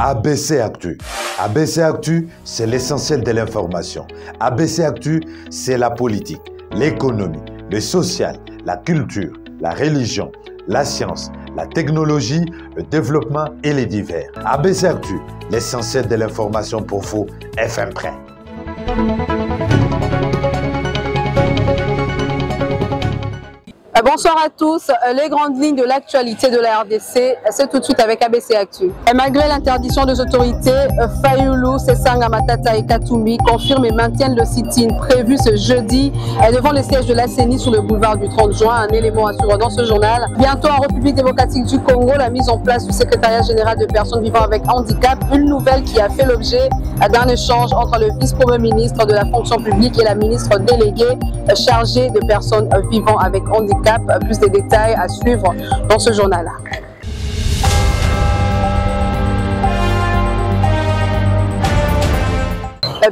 ABC Actu. ABC Actu, c'est l'essentiel de l'information. ABC Actu, c'est la politique, l'économie, le social, la culture, la religion, la science, la technologie, le développement et les divers. ABC Actu, l'essentiel de l'information pour vous, FM Prêt. Bonsoir à tous. Les grandes lignes de l'actualité de la RDC, c'est tout de suite avec ABC Actu. Et malgré l'interdiction des autorités, Fayulu, Sesanga Matata et Katoumi confirment et maintiennent le sit-in prévu ce jeudi devant les sièges de la CENI sur le boulevard du 30 juin. Un élément assurant dans ce journal. Bientôt en République démocratique du Congo, la mise en place du secrétariat général de personnes vivant avec handicap, une nouvelle qui a fait l'objet d'un échange entre le vice-premier ministre de la fonction publique et la ministre déléguée chargée de personnes vivant avec handicap. Plus de détails à suivre dans ce journal.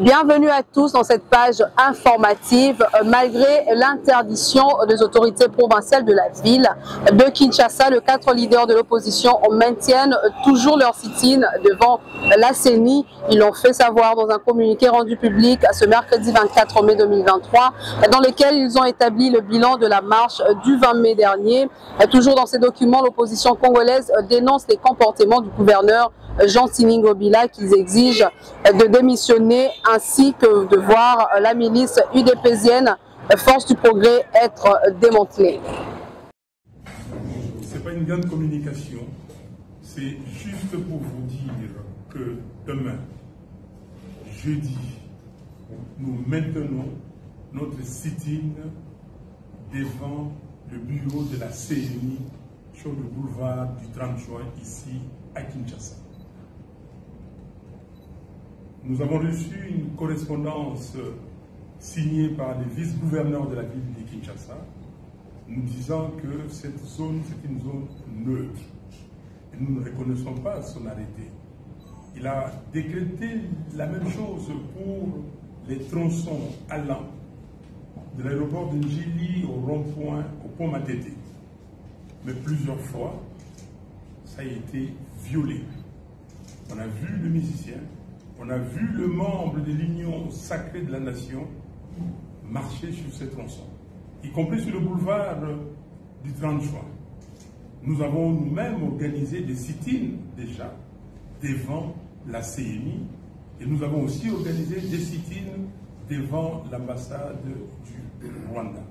Bienvenue à tous dans cette page informative. Malgré l'interdiction des autorités provinciales de la ville de Kinshasa, les 4 leaders de l'opposition maintiennent toujours leur sit-in devant la CENI. Ils l'ont fait savoir dans un communiqué rendu public ce mercredi 24 mai 2023, dans lequel ils ont établi le bilan de la marche du 20 mai dernier. Toujours dans ces documents, l'opposition congolaise dénonce les comportements du gouverneur Jean Tiningobila qu'ils exigent de démissionner ainsi que de voir la milice UDPZienne Force du Progrès être démantelée. Ce n'est pas une grande communication, c'est juste pour vous dire que demain, jeudi, nous maintenons notre sit-in devant le bureau de la CENI sur le boulevard du 30 juin ici à Kinshasa. Nous avons reçu une correspondance signée par les vice-gouverneurs de la ville de Kinshasa, nous disant que cette zone, c'est une zone neutre. Et nous ne reconnaissons pas son arrêté. Il a décrété la même chose pour les tronçons allant de l'aéroport de Njili au rond-point, au pont Matete. Mais plusieurs fois, ça a été violé. On a vu le musicien, on a vu le membre de l'Union sacrée de la nation marcher sur ces tronçons, y compris sur le boulevard du 30 juin. Nous avons nous-mêmes organisé des sit-ins déjà devant la CENI et nous avons aussi organisé des sit-ins devant l'ambassade du Rwanda.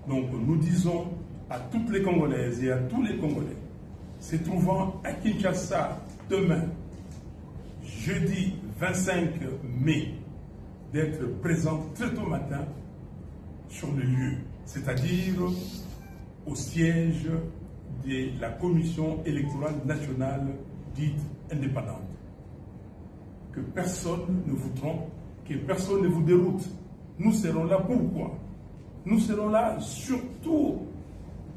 Donc nous disons à toutes les Congolaises et à tous les Congolais se trouvant à Kinshasa demain, jeudi 25 mai, d'être présents très tôt matin sur le lieu, c'est-à-dire au siège de la Commission électorale nationale dite indépendante. Que personne ne vous trompe, que personne ne vous déroute. Nous serons là pourquoi? Nous serons là surtout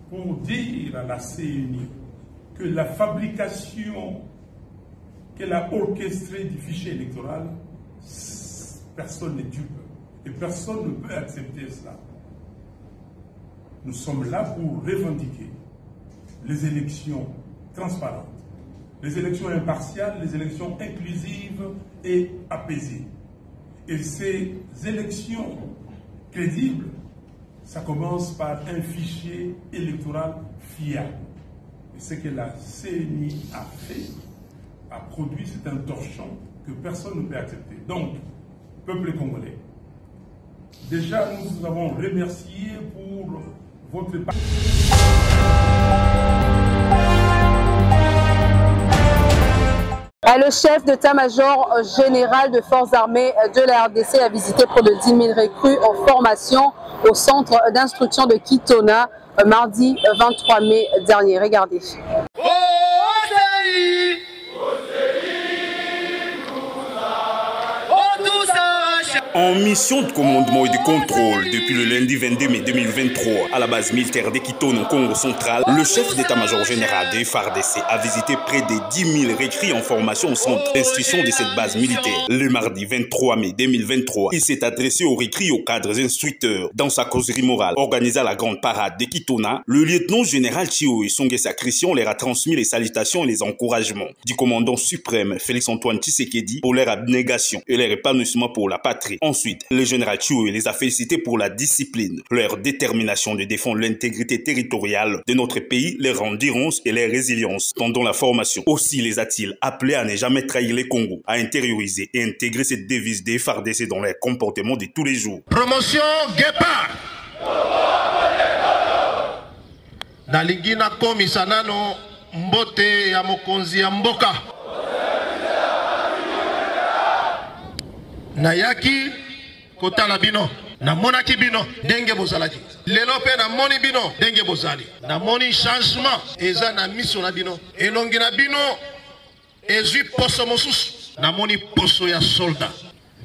pour dire à la CENI que la fabrication qu'elle a orchestrée du fichier électoral, personne n'est dupe et personne ne peut accepter cela. Nous sommes là pour revendiquer les élections transparentes, les élections impartiales, les élections inclusives et apaisées. Et ces élections crédibles, ça commence par un fichier électoral fiable. Et ce que la CENI a fait, a produit, c'est un torchon que personne ne peut accepter. Donc, peuple congolais, déjà nous vous avons remercié pour votre Le chef d'état-major général de forces armées de la RDC a visité près de 10 000 recrues en formation au centre d'instruction de Kitona mardi 23 mai dernier. Regardez. En mission de commandement et de contrôle depuis le lundi 22 mai 2023 à la base militaire d'Ekitone au Congo central, le chef d'état-major général des FARDC a visité près de 10 000 recrues en formation au centre d'instruction de cette base militaire. Le mardi 23 mai 2023, il s'est adressé aux recrues et aux cadres instructeurs. Dans sa causerie morale organisée à la grande parade d'Ekitona, le lieutenant général Chio Songesa Christian leur a transmis les salutations et les encouragements du commandant suprême Félix-Antoine Tshisekedi pour leur abnégation et leur épanouissement pour la patrie. Ensuite, le général Choué les a félicités pour la discipline, leur détermination de défendre l'intégrité territoriale de notre pays, leur endurance et leur résilience pendant la formation. Aussi les a-t-il appelés à ne jamais trahir les Congos, à intérioriser et intégrer cette devise des FARDC dans leur comportement de tous les jours. Promotion Guépard. Nalingina komisanano mbote ya mokonzi ya mboka. Nayaki kotala bino na monaki bino ndenge bozalaki lelo pe na moni bino ndenge bozali na moni changement eza na miso na bino elongi na bino ezwi poso mosusu na moni poso ya soldat.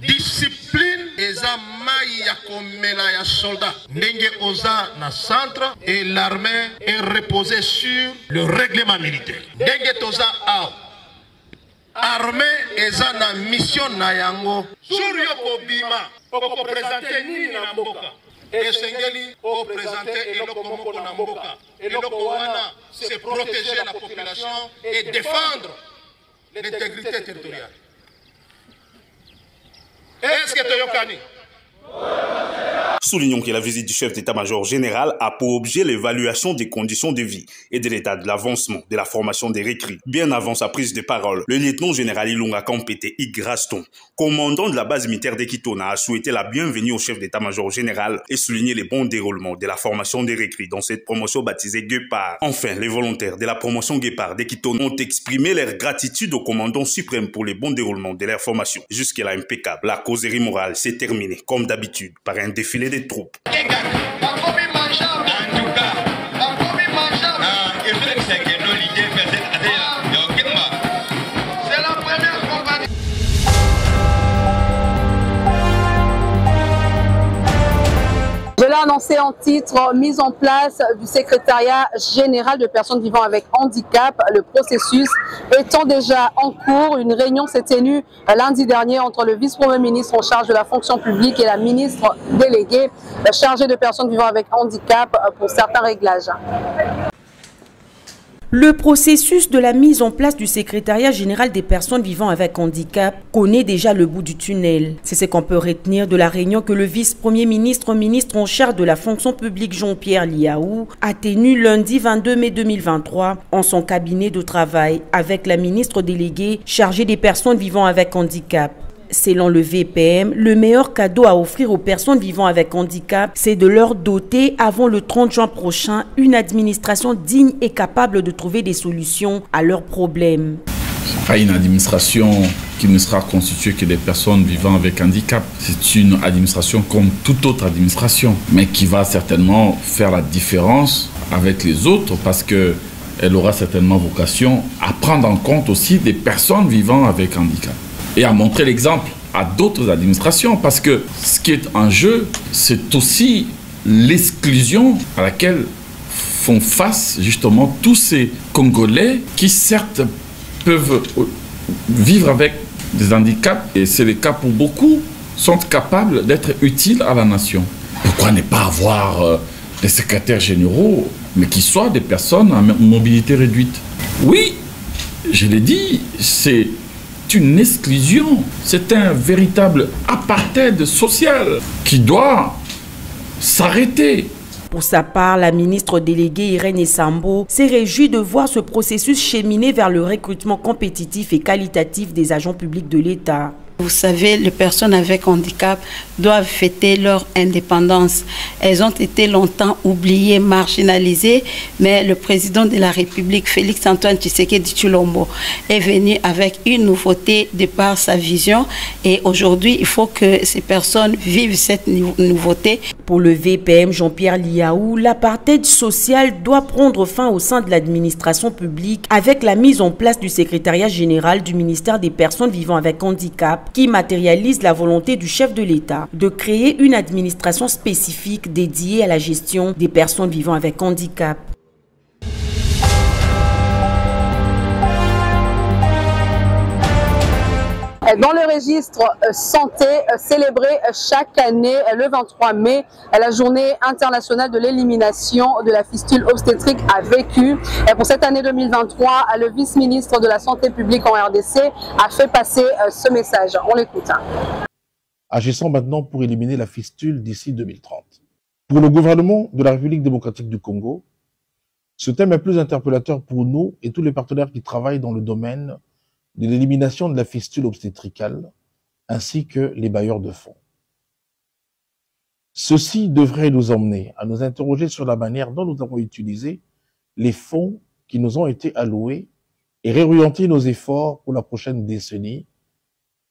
Discipline eza mai ya komela ya soldat ndenge oza na centre et l'armée est reposée sur le règlement militaire ndenge toza a armée eza na mission na yango jour yo kobima oko présenter nini na mboka esengeli o présenter eloko moko na mboka eloko wana c'est protéger la population et défendre l'intégrité territoriale. Est-ce que toyokani? Soulignons que la visite du chef d'état-major général a pour objet l'évaluation des conditions de vie et de l'état de l'avancement de la formation des recrues. Bien avant sa prise de parole, le lieutenant général Ilunga Kampete Igraston, commandant de la base militaire d'Ekitona, a souhaité la bienvenue au chef d'état-major général et souligné les bons déroulements de la formation des recrues dans cette promotion baptisée Guépard. Enfin, les volontaires de la promotion Guépard d'Ekitona ont exprimé leur gratitude au commandant suprême pour les bons déroulements de leur formation. Jusqu'à là impeccable, la causerie morale s'est terminée, comme d'habitude, par un défilé des troupes. Je l'ai annoncé en titre, mise en place du secrétariat général de personnes vivant avec handicap. Le processus étant déjà en cours, une réunion s'est tenue lundi dernier entre le vice-premier ministre en charge de la fonction publique et la ministre déléguée chargée de personnes vivant avec handicap pour certains réglages. Le processus de la mise en place du secrétariat général des personnes vivant avec handicap connaît déjà le bout du tunnel. C'est ce qu'on peut retenir de la réunion que le vice-premier ministre en charge de la fonction publique Jean-Pierre Liaou a tenue lundi 22 mai 2023 en son cabinet de travail avec la ministre déléguée chargée des personnes vivant avec handicap. Selon le VPM, le meilleur cadeau à offrir aux personnes vivant avec handicap, c'est de leur doter avant le 30 juin prochain une administration digne et capable de trouver des solutions à leurs problèmes. Pas une administration qui ne sera constituée que des personnes vivant avec handicap. C'est une administration comme toute autre administration, mais qui va certainement faire la différence avec les autres parce qu'elle aura certainement vocation à prendre en compte aussi des personnes vivant avec handicap. Et à montrer l'exemple à d'autres administrations, parce que ce qui est en jeu, c'est aussi l'exclusion à laquelle font face justement tous ces Congolais qui certes peuvent vivre avec des handicaps, et c'est le cas pour beaucoup, sont capables d'être utiles à la nation. Pourquoi ne pas avoir des secrétaires généraux, mais qui soient des personnes à mobilité réduite? Oui, je l'ai dit, c'est une exclusion, c'est un véritable apartheid social qui doit s'arrêter. Pour sa part, la ministre déléguée Irène Sambo s'est réjouie de voir ce processus cheminer vers le recrutement compétitif et qualitatif des agents publics de l'État. Vous savez, les personnes avec handicap doivent fêter leur indépendance. Elles ont été longtemps oubliées, marginalisées, mais le président de la République, Félix-Antoine Tshisekedi Tshilombo, est venu avec une nouveauté de par sa vision. Et aujourd'hui, il faut que ces personnes vivent cette nouveauté. Pour le VPM Jean-Pierre Liaou, l'apartheid social doit prendre fin au sein de l'administration publique avec la mise en place du secrétariat général du ministère des personnes vivant avec handicap qui matérialise la volonté du chef de l'État de créer une administration spécifique dédiée à la gestion des personnes vivant avec handicap. Dans le registre santé, célébré chaque année le 23 mai, la journée internationale de l'élimination de la fistule obstétrique a vécu. Pour cette année 2023, le vice-ministre de la Santé publique en RDC a fait passer ce message. On l'écoute. Agissons maintenant pour éliminer la fistule d'ici 2030. Pour le gouvernement de la République démocratique du Congo, ce thème est plus interpellateur pour nous et tous les partenaires qui travaillent dans le domaine de l'élimination de la fistule obstétricale, ainsi que les bailleurs de fonds. Ceci devrait nous emmener à nous interroger sur la manière dont nous avons utilisé les fonds qui nous ont été alloués et réorienter nos efforts pour la prochaine décennie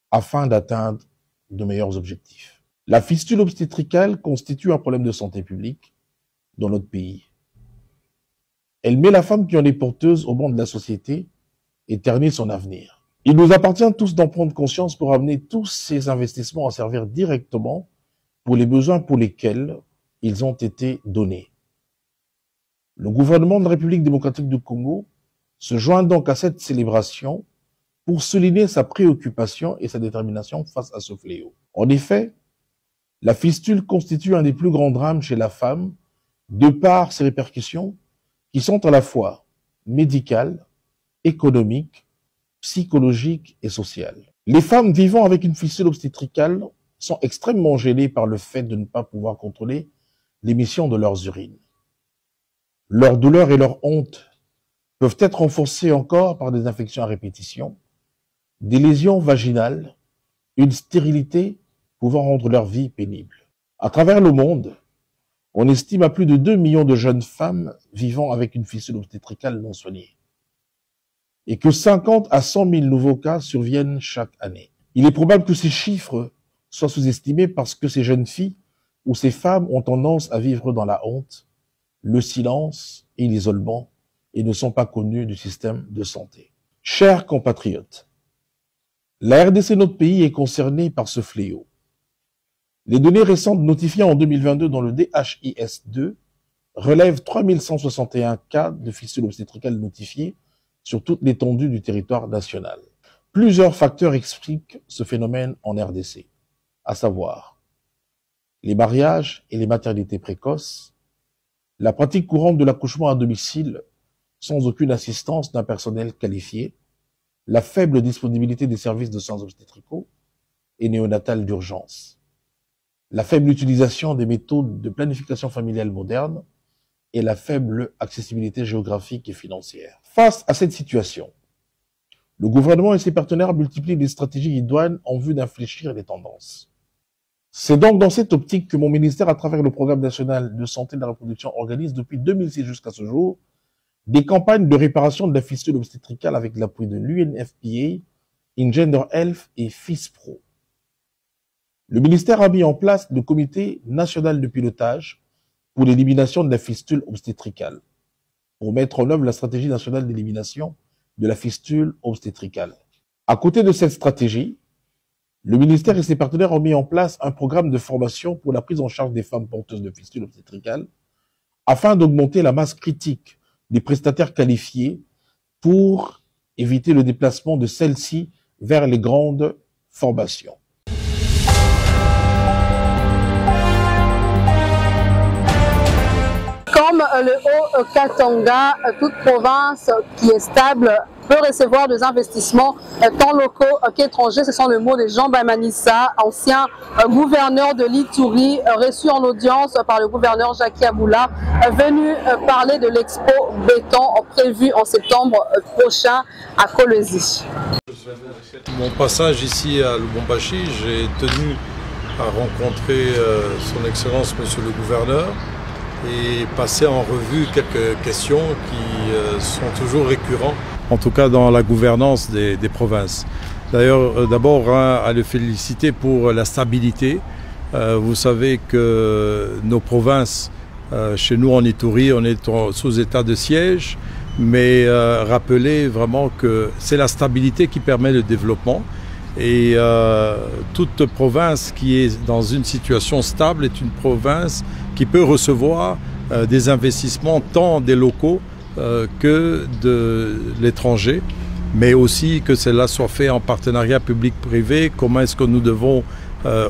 afin d'atteindre de meilleurs objectifs. La fistule obstétricale constitue un problème de santé publique dans notre pays. Elle met la femme qui en est porteuse au banc de la société et ternit son avenir. Il nous appartient tous d'en prendre conscience pour amener tous ces investissements à servir directement pour les besoins pour lesquels ils ont été donnés. Le gouvernement de la République démocratique du Congo se joint donc à cette célébration pour souligner sa préoccupation et sa détermination face à ce fléau. En effet, la fistule constitue un des plus grands drames chez la femme de par ses répercussions qui sont à la fois médicales, économiques, psychologiques et sociales. Les femmes vivant avec une fistule obstétricale sont extrêmement gênées par le fait de ne pas pouvoir contrôler l'émission de leurs urines. Leur douleur et leur honte peuvent être renforcées encore par des infections à répétition, des lésions vaginales, une stérilité pouvant rendre leur vie pénible. À travers le monde, on estime à plus de 2 millions de jeunes femmes vivant avec une fistule obstétricale non soignée, et que 50 à 100 000 nouveaux cas surviennent chaque année. Il est probable que ces chiffres soient sous-estimés parce que ces jeunes filles ou ces femmes ont tendance à vivre dans la honte, le silence et l'isolement et ne sont pas connues du système de santé. Chers compatriotes, la RDC, notre pays, est concernée par ce fléau. Les données récentes notifiées en 2022 dans le DHIS2 relèvent 3161 cas de fistule obstétricale notifiés sur toute l'étendue du territoire national. Plusieurs facteurs expliquent ce phénomène en RDC, à savoir les mariages et les maternités précoces, la pratique courante de l'accouchement à domicile sans aucune assistance d'un personnel qualifié, la faible disponibilité des services de soins obstétricaux et néonatales d'urgence, la faible utilisation des méthodes de planification familiale moderne et la faible accessibilité géographique et financière. Face à cette situation, le gouvernement et ses partenaires multiplient les stratégies idoines en vue d'infléchir les tendances. C'est donc dans cette optique que mon ministère, à travers le Programme national de santé de la reproduction, organise depuis 2006 jusqu'à ce jour des campagnes de réparation de la fistule obstétricale avec l'appui de l'UNFPA, InGender Health et FISPRO. Le ministère a mis en place le comité national de pilotage pour l'élimination de la fistule obstétricale, pour mettre en œuvre la stratégie nationale d'élimination de la fistule obstétricale. À côté de cette stratégie, le ministère et ses partenaires ont mis en place un programme de formation pour la prise en charge des femmes porteuses de fistule obstétricale afin d'augmenter la masse critique des prestataires qualifiés pour éviter le déplacement de celles-ci vers les grandes formations. Comme le Haut-Katanga, toute province qui est stable peut recevoir des investissements tant locaux qu'étrangers. Ce sont les mots de Jean Bamanissa, ancien gouverneur de l'Ituri, reçu en audience par le gouverneur Jackie Aboula, venu parler de l'expo béton prévu en septembre prochain à Kolwezi. Mon passage ici à Lubumbashi, j'ai tenu à rencontrer son Excellence Monsieur le Gouverneur et passer en revue quelques questions qui sont toujours récurrentes, en tout cas dans la gouvernance des provinces. D'ailleurs, d'abord à le féliciter pour la stabilité. Vous savez que nos provinces, chez nous en Ituri, on est sous état de siège, mais rappelez vraiment que c'est la stabilité qui permet le développement Et toute province qui est dans une situation stable est une province qui peut recevoir des investissements tant des locaux que de l'étranger, mais aussi que cela soit fait en partenariat public-privé. Comment est-ce que nous devons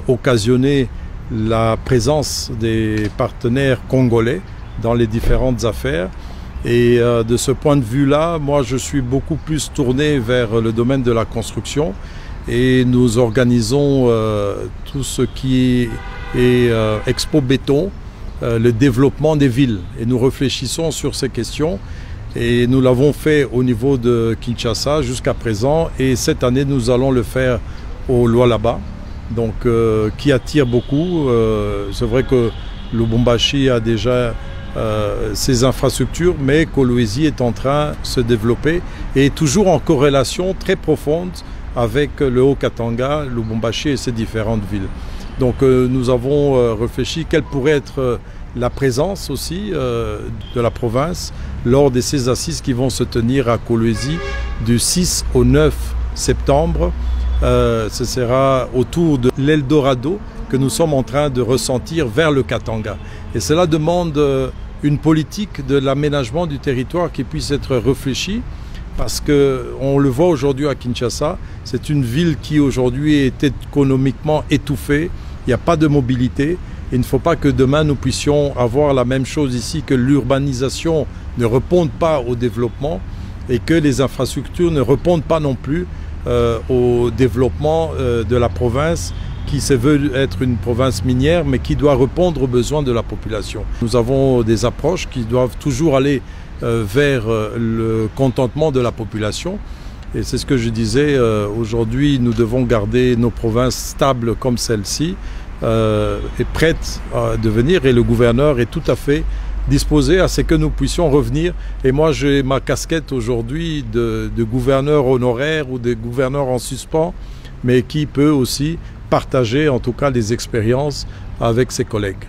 occasionner la présence des partenaires congolais dans les différentes affaires. Et de ce point de vue-là, moi je suis beaucoup plus tourné vers le domaine de la construction et nous organisons tout ce qui est Expo Béton, le développement des villes. Et nous réfléchissons sur ces questions et nous l'avons fait au niveau de Kinshasa jusqu'à présent et cette année nous allons le faire au Lualaba, donc qui attire beaucoup. C'est vrai que Lubumbashi a déjà ses infrastructures, mais Kolwezi est en train de se développer et toujours en corrélation très profonde avec le Haut-Katanga, Lubumbashi et ses différentes villes. Donc nous avons réfléchi quelle pourrait être la présence aussi de la province lors de ces assises qui vont se tenir à Kolwezi du 6 au 9 septembre. Ce sera autour de l'Eldorado que nous sommes en train de ressentir vers le Katanga. Et cela demande une politique de l'aménagement du territoire qui puisse être réfléchie parce qu'on le voit aujourd'hui à Kinshasa, c'est une ville qui aujourd'hui est économiquement étouffée, il n'y a pas de mobilité. Il ne faut pas que demain nous puissions avoir la même chose ici, que l'urbanisation ne réponde pas au développement et que les infrastructures ne répondent pas non plus au développement de la province qui se veut être une province minière mais qui doit répondre aux besoins de la population. Nous avons des approches qui doivent toujours aller vers le contentement de la population et c'est ce que je disais, aujourd'hui nous devons garder nos provinces stables comme celle-ci et prêtes à devenir et le gouverneur est tout à fait disposé à ce que nous puissions revenir. Et moi j'ai ma casquette aujourd'hui de gouverneur honoraire ou de gouverneur en suspens, mais qui peut aussi partager en tout cas des expériences avec ses collègues.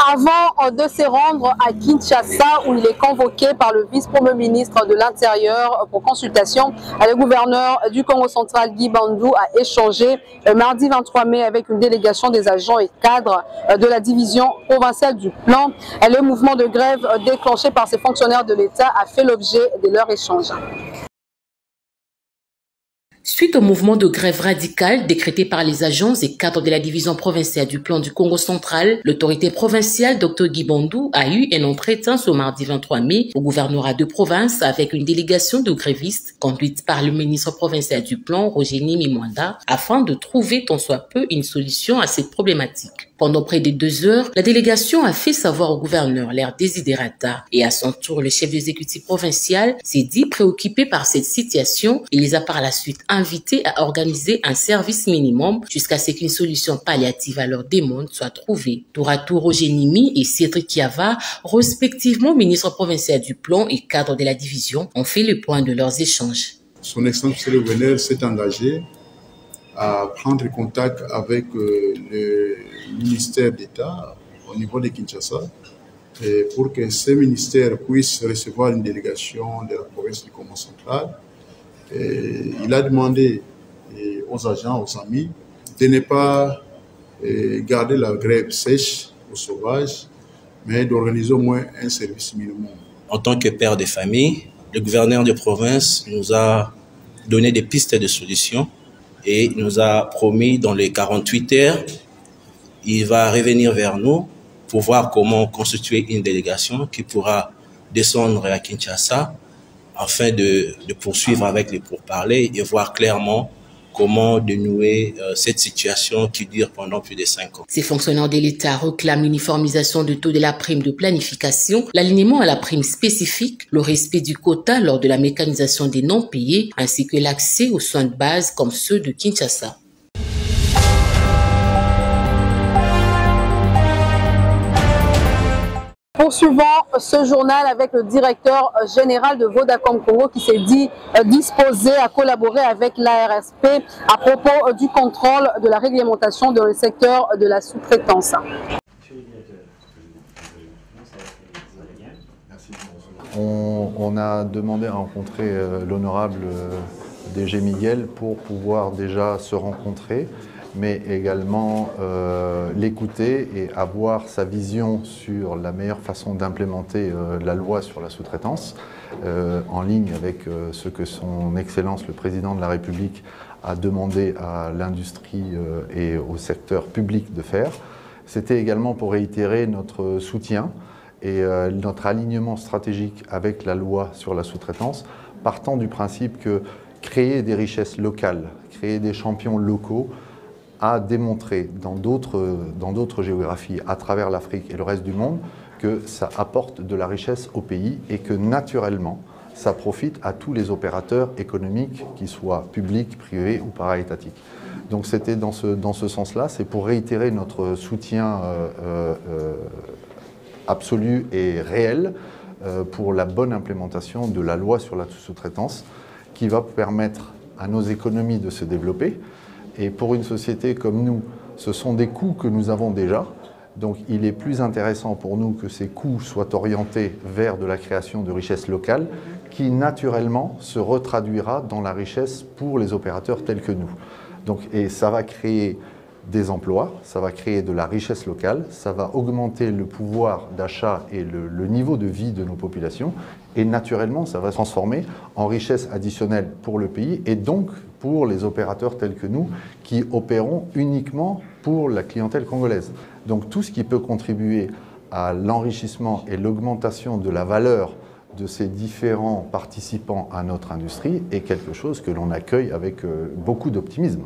Avant de se rendre à Kinshasa, où il est convoqué par le vice-premier ministre de l'Intérieur pour consultation, le gouverneur du Congo central, Guy Bandou, a échangé mardi 23 mai avec une délégation des agents et cadres de la division provinciale du plan. Le mouvement de grève déclenché par ces fonctionnaires de l'État a fait l'objet de leur échange. Suite au mouvement de grève radicale décrété par les agents et cadres de la division provinciale du plan du Congo central, l'autorité provinciale Dr Guy Bandou a eu un entretien ce mardi 23 mai au gouvernorat de province avec une délégation de grévistes conduite par le ministre provincial du plan Roger Nimi Mwanda afin de trouver tant soit peu une solution à cette problématique. Pendant près de 2 heures, la délégation a fait savoir au gouverneur leur desiderata et à son tour, le chef d'exécutif provincial s'est dit préoccupé par cette situation et les a par la suite invités à organiser un service minimum jusqu'à ce qu'une solution palliative à leur demande soit trouvée. Tour à tour, Roger Nimi et Cédric Kiava, respectivement ministre provincial du plan et cadre de la division, ont fait le point de leurs échanges. Son Excellence le gouverneur s'est engagé à prendre contact avec le ministère d'État au niveau de Kinshasa pour que ce ministère puisse recevoir une délégation de la province du Congo central. Il a demandé aux agents, aux amis, de ne pas garder la grève sèche ou sauvage, mais d'organiser au moins un service minimum. En tant que père de famille, le gouverneur de province nous a donné des pistes de solutions et nous a promis dans les 48 heures, il va revenir vers nous pour voir comment constituer une délégation qui pourra descendre à Kinshasa afin de poursuivre avec les pourparlers et voir clairement comment dénouer cette situation qui dure pendant plus de 5 ans. Ces fonctionnaires de l'État réclament l'uniformisation du taux de la prime de planification, l'alignement à la prime spécifique, le respect du quota lors de la mécanisation des non-payés, ainsi que l'accès aux soins de base comme ceux de Kinshasa. Poursuivons ce journal avec le directeur général de Vodacom Congo qui s'est dit disposé à collaborer avec l'ARSP à propos du contrôle de la réglementation dans le secteur de la sous-traitance. On a demandé à rencontrer l'honorable DG Miguel pour pouvoir déjà se rencontrer, mais également l'écouter et avoir sa vision sur la meilleure façon d'implémenter la loi sur la sous-traitance, en ligne avec ce que son Excellence le Président de la République a demandé à l'industrie et au secteur public de faire. C'était également pour réitérer notre soutien et notre alignement stratégique avec la loi sur la sous-traitance, partant du principe que créer des richesses locales, créer des champions locaux, a démontré dans d'autres géographies, à travers l'Afrique et le reste du monde, que ça apporte de la richesse au pays et que naturellement, ça profite à tous les opérateurs économiques, qu'ils soient publics, privés ou para-étatiques. Donc c'était dans ce sens-là, c'est pour réitérer notre soutien absolu et réel pour la bonne implémentation de la loi sur la sous-traitance qui va permettre à nos économies de se développer. Et pour une société comme nous, ce sont des coûts que nous avons déjà. Donc il est plus intéressant pour nous que ces coûts soient orientés vers de la création de richesses locales qui naturellement se retraduira dans la richesse pour les opérateurs tels que nous. Donc, et ça va créer des emplois, ça va créer de la richesse locale, ça va augmenter le pouvoir d'achat et le niveau de vie de nos populations et naturellement ça va se transformer en richesse additionnelle pour le pays et donc pour les opérateurs tels que nous qui opérons uniquement pour la clientèle congolaise. Donc tout ce qui peut contribuer à l'enrichissement et l'augmentation de la valeur de ces différents participants à notre industrie est quelque chose que l'on accueille avec beaucoup d'optimisme.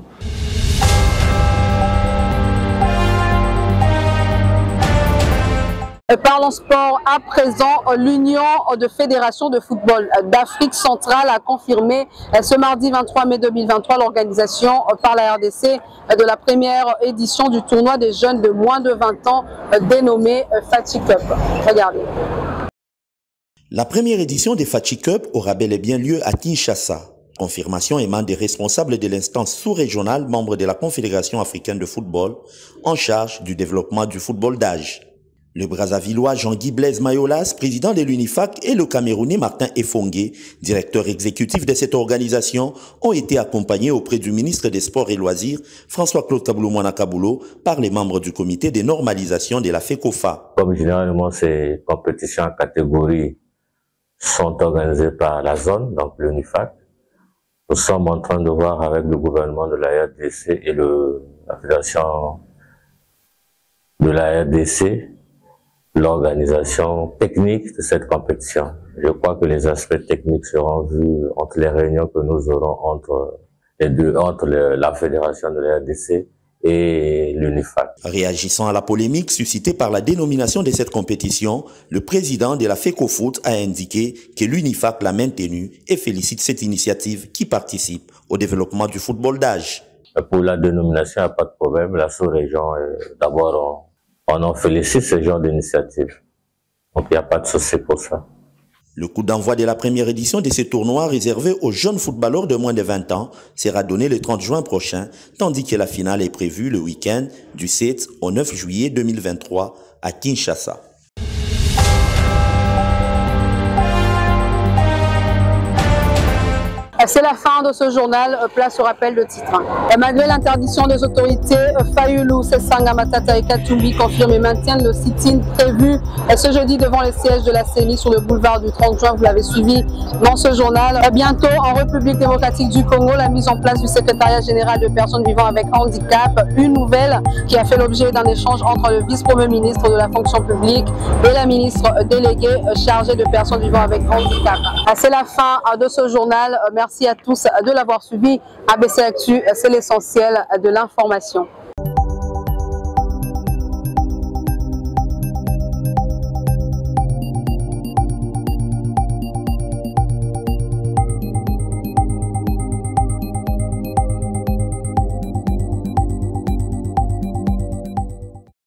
Parlons sport à présent. L'Union de fédérations de football d'Afrique centrale a confirmé ce mardi 23 mai 2023 l'organisation par la RDC de la première édition du tournoi des jeunes de moins de 20 ans dénommé Fatih Cup. Regardez. La première édition des Fatih Cup aura bel et bien lieu à Kinshasa. Confirmation émane des responsables de l'instance sous-régionale membre de la Confédération africaine de football en charge du développement du football d'âge. Le Brazzavillois Jean-Guy Blaise Mayolas, président de l'UNIFAC, et le Camerounais Martin Efongué, directeur exécutif de cette organisation, ont été accompagnés auprès du ministre des Sports et Loisirs, François-Claude Kaboulou-Mouana Kaboulo, par les membres du comité de normalisation de la FECOFA. Comme généralement ces compétitions en catégorie sont organisées par la zone, donc l'UNIFAC, nous sommes en train de voir avec le gouvernement de la RDC et la fédération de la RDC l'organisation technique de cette compétition. Je crois que les aspects techniques seront vus entre les réunions que nous aurons entre la fédération de la RDC et l'UNIFAC. Réagissant à la polémique suscitée par la dénomination de cette compétition, le président de la FECOFOOT a indiqué que l'UNIFAC l'a maintenue et félicite cette initiative qui participe au développement du football d'âge. Pour la dénomination, il n'y a pas de problème. La sous-région, d'abord, on en félicite ce genre d'initiative. Donc il n'y a pas de souci pour ça. Le coup d'envoi de la première édition de ce tournoi réservé aux jeunes footballeurs de moins de 20 ans sera donné le 30 juin prochain, tandis que la finale est prévue le week-end du 7 au 9 juillet 2023 à Kinshasa. C'est la fin de ce journal, place au rappel de titre. Malgré l'interdiction des autorités, Fayulu, Sessanga, Matata et Katumbi confirment et maintiennent le sit-in prévu ce jeudi devant les sièges de la CENI sur le boulevard du 30 juin. Vous l'avez suivi dans ce journal. Bientôt, en République démocratique du Congo, la mise en place du secrétariat général de personnes vivant avec handicap. Une nouvelle qui a fait l'objet d'un échange entre le vice-premier ministre de la fonction publique et la ministre déléguée chargée de personnes vivant avec handicap. C'est la fin de ce journal. Merci à tous de l'avoir suivi. ABC Actu, c'est l'essentiel de l'information.